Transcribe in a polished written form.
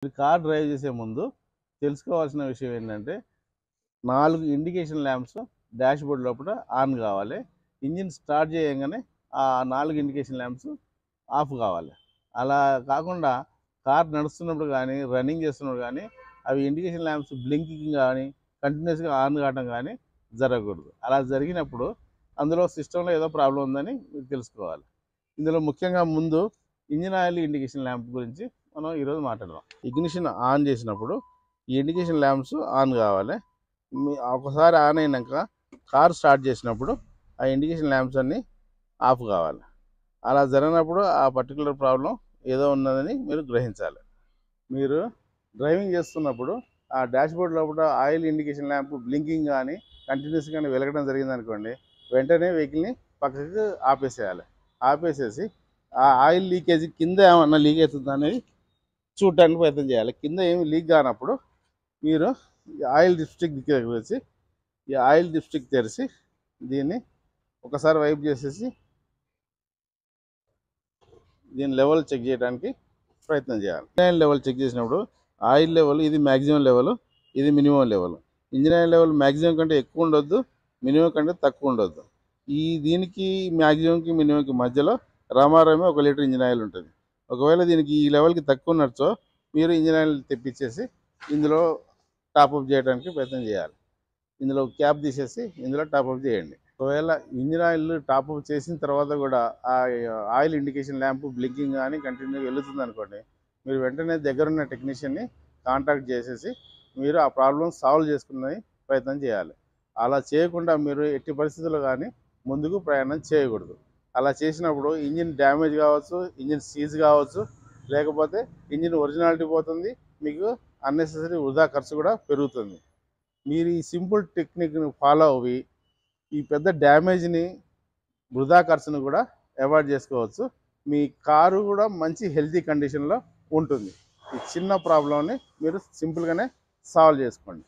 మీరు car drive చేసే ముందు తెలుసుకోవాల్సిన విషయం ఏంటంటే 4 ఇండికేషన్ ల్యాంప్స్ డాష్ బోర్డ్ లోపల ఆన్ కావాలి. ఇంజిన్ స్టార్ట్ చేయంగానే ఆ 4 ఇండికేషన్ ల్యాంప్స్ ఆఫ్ కావాలి. అలా కాకుండా కార్ నడుస్తున్నప్పుడు కానీ రన్నింగ్ చేస్తున్నప్పుడు కానీ అవి ఇండికేషన్ ల్యాంప్స్ బ్లింకింగ్ కానీ కంటిన్యూస్గా ఆన్ కావడం కానీ జరగకూడదు. అలా జరిగినప్పుడు అందులో సిస్టంలో ఏదో ప్రాబ్లం ఉందని మీరు తెలుసుకోవాలి. ఇందులో ముఖ్యంగా ముందు ఇంజిన్ ఆయిల్ ఇండికేషన్ ల్యాంప్ గురించి మనం ఈరోజు మాట్లాడదాం. ఇగ్నిషన్ ఆన్ చేసినప్పుడు ఈ ఇండికేషన్ ల్యాంప్స్ ఆన్ కావాలి. ఒకసారి ఆన్ అయినాక కార్ స్టార్ట్ చేసినప్పుడు ఆ ఇండికేషన్ ల్యాంప్స్ అన్నీ ఆఫ్ కావాలి. అలా జరిగినప్పుడు ఆ పర్టికులర్ ప్రాబ్లం ఏదో ఉన్నదని మీరు గ్రహించాలి. మీరు డ్రైవింగ్ చేస్తున్నప్పుడు ఆ డాష్ బోర్డ్ లోపల ఆయిల్ ఇండికేషన్ ల్యాంప్ బ్లింకింగ్ కానీ కంటిన్యూస్గా కానీ వెలగడం జరిగిందనుకోండి, వెంటనే వెహికల్ని పక్కకి ఆపేసేయాలి. ఆపేసేసి ఆ ఆయిల్ లీకేజ్ కింద ఏమన్నా లీక్ అవుతుందా అనేది చూడటానికి ప్రయత్నం చేయాలి. కింద ఏమి లీక్ కానప్పుడు మీరు ఆయిల్ డిస్ట్రిక్ట్ దగ్గరికి వచ్చి ఈ ఆయిల్ డిస్ట్రిక్ట్ తెరిచి దీన్ని ఒకసారి వైప్ చేసేసి దీని లెవెల్ చెక్ చేయడానికి ప్రయత్నం చేయాలి. ఇంజిన్ ఆయిల్ లెవెల్ చెక్ చేసినప్పుడు ఆయిల్ లెవెల్ ఇది మ్యాక్సిమం లెవెల్, ఇది minimum level. Engine oil level maximum కంటే ఎక్కువ ఉండొద్దు, మినిమం కంటే తక్కువ ఉండొద్దు. దీనికి మ్యాక్సిమంకి మినిమంకి మధ్యలో రామారామే 1 లీటర్ ఇంజిన్ ఆయిల్ ఉంటుంది. ఒకవేళ దీనికి ఈ లెవెల్కి తక్కువ ఉన్నచ్చో మీరు ఇంజిన్ ఆయిల్ తెప్పించేసి ఇందులో టాప్అప్ చేయడానికి ప్రయత్నం చేయాలి. ఇందులో క్యాప్ తీసేసి ఇందులో టాప్అప్ చేయండి. ఒకవేళ ఇంజిన్ ఆయిల్ టాప్అప్ చేసిన తర్వాత కూడా ఆ ఆయిల్ ఇండికేషన్ ల్యాంప్ బ్లింకింగ్ కానీ కంటిన్యూగా వెళుతుంది అనుకోండి, మీరు వెంటనే దగ్గరున్న టెక్నీషియన్ని కాంటాక్ట్ చేసేసి మీరు ఆ ప్రాబ్లం సాల్వ్ చేసుకునే ప్రయత్నం చేయాలి. అలా చేయకుండా మీరు ఎట్టి పరిస్థితుల్లో కానీ ముందుకు ప్రయాణం చేయకూడదు. అలా చేసినప్పుడు ఇంజిన్ డ్యామేజ్ కావచ్చు, ఇంజిన్ సీజ్ కావచ్చు, లేకపోతే ఇంజిన్ ఒరిజినాలిటీ పోతుంది, మీకు అన్నెసెసరీ వృధా ఖర్చు కూడా పెరుగుతుంది. మీరు ఈ సింపుల్ టెక్నిక్ని ఫాలో అవి ఈ పెద్ద డ్యామేజ్ని వృధా ఖర్చును కూడా అవాయిడ్ చేసుకోవచ్చు. మీ కారు కూడా మంచి హెల్తీ కండిషన్లో ఉంటుంది. ఈ చిన్న ప్రాబ్లంని మీరు సింపుల్గానే సాల్వ్ చేసుకోండి.